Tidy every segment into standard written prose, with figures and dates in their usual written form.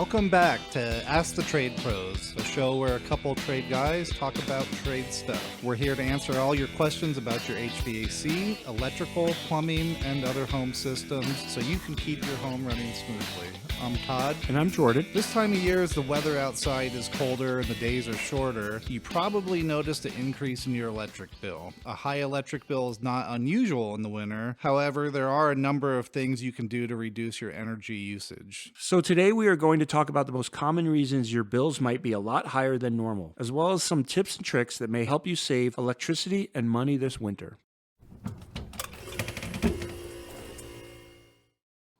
Welcome back to Ask the Trade Pros, a show where a couple trade guys talk about trade stuff. We're here to answer all your questions about your HVAC, electrical, plumbing, and other home systems so you can keep your home running smoothly. I'm Todd. And I'm Jordan. This time of year, as the weather outside is colder and the days are shorter, you probably noticed an increase in your electric bill. A high electric bill is not unusual in the winter. However, there are a number of things you can do to reduce your energy usage. So today we are going to talk about the most common reasons your bills might be a lot higher than normal, as well as some tips and tricks that may help you save electricity and money this winter.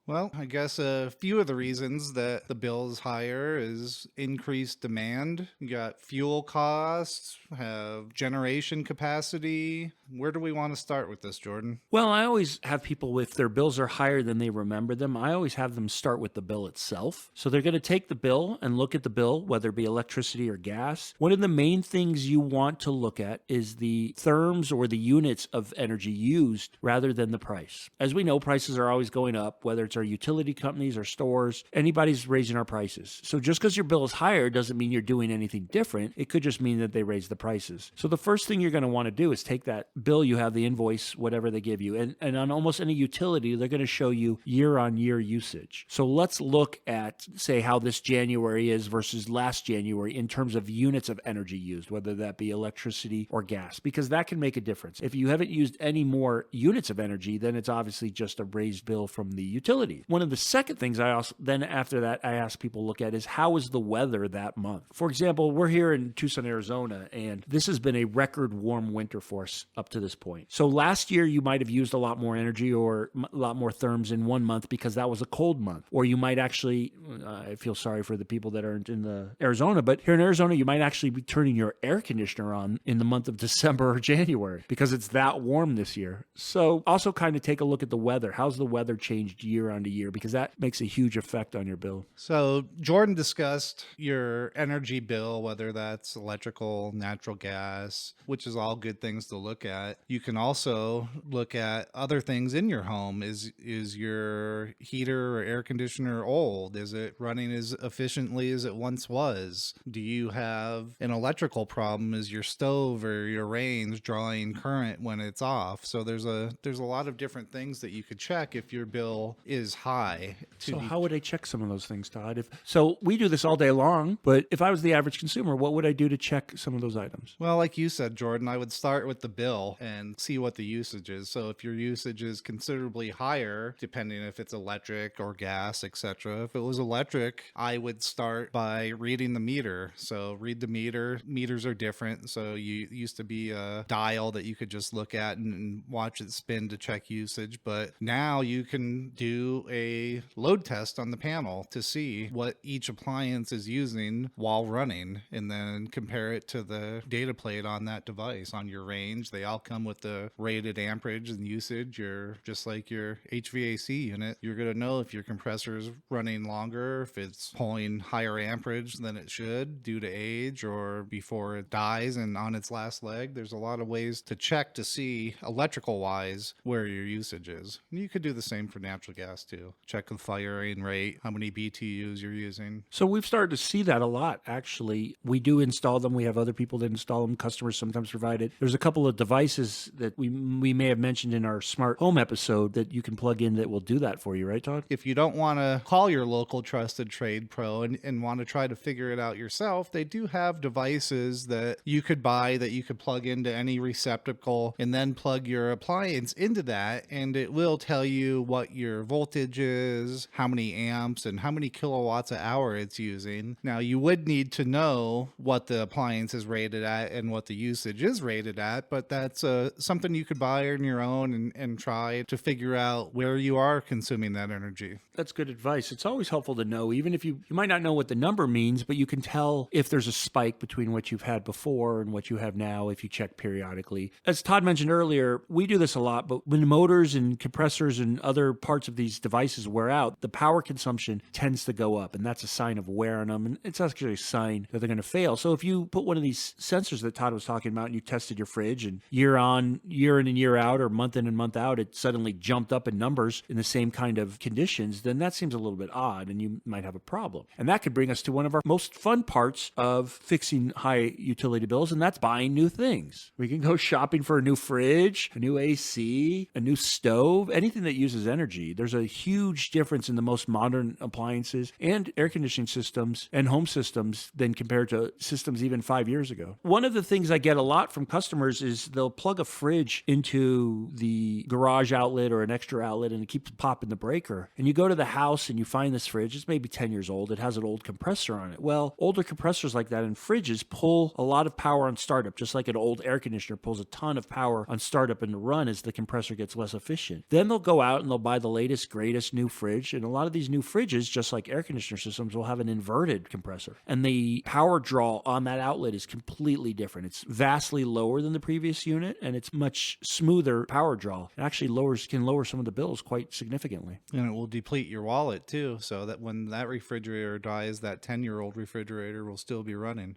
Well, I guess a few of the reasons that the bill is higher is increased demand. You got fuel costs, have generation capacity. Where do we want to start with this, Jordan? Well, I always have people, if their bills are higher than they remember them, I always have them start with the bill itself. So they're going to take the bill and look at the bill, whether it be electricity or gas. One of the main things you want to look at is the therms or the units of energy used rather than the price. As we know, prices are always going up, whether it's our utility companies or stores, anybody's raising our prices. So just because your bill is higher doesn't mean you're doing anything different. It could just mean that they raised the prices. So the first thing you're going to want to do is take that bill you have, the invoice, whatever they give you, and on almost any utility, they're going to show you year-on-year usage. So let's look at, say, how this January is versus last January in terms of units of energy used, whether that be electricity or gas, because that can make a difference. If you haven't used any more units of energy, then it's obviously just a raised bill from the utility. One of the second things I ask people to look at is how is the weather that month? For example, we're here in Tucson, Arizona, and this has been a record warm winter for us up to this point. So last year you might have used a lot more energy or a lot more therms in one month because that was a cold month. Or you might actually, I feel sorry for the people that aren't in Arizona, but here in Arizona you might actually be turning your air conditioner on in the month of December or January because it's that warm this year. So also kind of take a look at the weather. How's the weather changed year on year, because that makes a huge effect on your bill. So Jordan discussed your energy bill, whether that's electrical, natural gas, which is all good things to look at. You can also look at other things in your home. Is your heater or air conditioner old? Is it running as efficiently as it once was? Do you have an electrical problem? Is your stove or your range drawing current when it's off? So there's a lot of different things that you could check if your bill is high. So how would I check some of those things, Todd? So we do this all day long, but if I was the average consumer, what would I do to check some of those items? Well, like you said, Jordan, I would start with the bill and see what the usage is. So if your usage is considerably higher, depending if it's electric or gas, etc. If it was electric, I would start by reading the meter. So read the meter. Meters are different. So you used to be a dial that you could just look at and watch it spin to check usage. But now you can do a load test on the panel to see what each appliance is using while running and then compare it to the data plate on that device. On your range, they all come with the rated amperage and usage. You're just like your HVAC unit. You're going to know if your compressor is running longer, if it's pulling higher amperage than it should due to age or before it dies and on its last leg. There's a lot of ways to check to see electrical wise where your usage is. And you could do the same for natural gas too. Check the firing rate, how many BTUs you're using. So we've started to see that a lot, actually. We do install them. We have other people that install them. Customers sometimes provide it. There's a couple of devices that we may have mentioned in our smart home episode that you can plug in that will do that for you, right, Todd? If you don't want to call your local trusted trade pro and want to try to figure it out yourself, they do have devices that you could buy that you could plug into any receptacle and then plug your appliance into that, and it will tell you what your voltage is, how many amps, and how many kilowatts an hour it's using. Now, you would need to know what the appliance is rated at and what the usage is rated at, but that's something you could buy on your own and try to figure out where you are consuming that energy. That's good advice. It's always helpful to know, even if you might not know what the number means, but you can tell if there's a spike between what you've had before and what you have now if you check periodically. As Todd mentioned earlier, we do this a lot, but when motors and compressors and other parts of these devices wear out, the power consumption tends to go up, and that's a sign of wear on them, and it's actually a sign that they're going to fail. So if you put one of these sensors that Todd was talking about and you tested your fridge, and year in and year out, or month in and month out, it suddenly jumped up in numbers in the same kind of conditions, then that seems a little bit odd, and you might have a problem. And that could bring us to one of our most fun parts of fixing high utility bills, and that's buying new things. We can go shopping for a new fridge, a new AC, a new stove, anything that uses energy. There's a huge difference in the most modern appliances and air conditioning systems and home systems than compared to systems even 5 years ago. One of the things I get a lot from customers is they'll plug a fridge into the garage outlet or an extra outlet, and it keeps popping the breaker. And you go to the house and you find this fridge. It's maybe 10 years old. It has an old compressor on it. Well, older compressors like that in fridges pull a lot of power on startup, just like an old air conditioner pulls a ton of power on startup and to run as the compressor gets less efficient. Then they'll go out and they'll buy the latest, greatest new fridge. And a lot of these new fridges, just like air conditioner systems, will have an inverted compressor. And the power draw on that outlet is completely different. It's vastly lower than the previous unit, and it's much smoother power draw. It actually can lower some of the bills quite significantly. And it will deplete your wallet too, so that when that refrigerator dies, that 10-year-old refrigerator will still be running.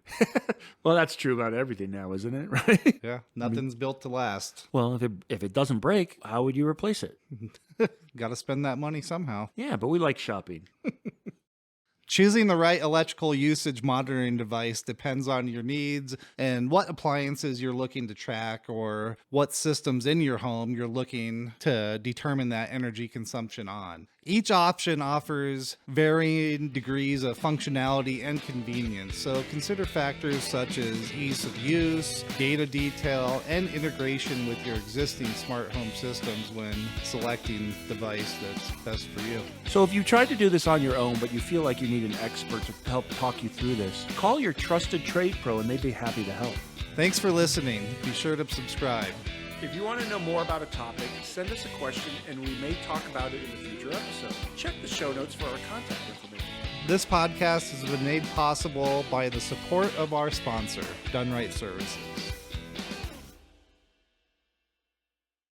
Well, that's true about everything now, isn't it? Right? Yeah, nothing's built to last. Well, if it doesn't break, how would you replace it? Got to spend that money somehow. Yeah, but we like shopping. Choosing the right electrical usage monitoring device depends on your needs and what appliances you're looking to track, or what systems in your home you're looking to determine that energy consumption on. Each option offers varying degrees of functionality and convenience, so consider factors such as ease of use, data detail, and integration with your existing smart home systems when selecting the device that's best for you. So if you tried to do this on your own, but you feel like you need an expert to help talk you through this, call your trusted trade pro and they'd be happy to help. Thanks for listening. Be sure to subscribe. If you want to know more about a topic, send us a question and we may talk about it in a future episode. Check the show notes for our contact information. This podcast has been made possible by the support of our sponsor, Done Right Services.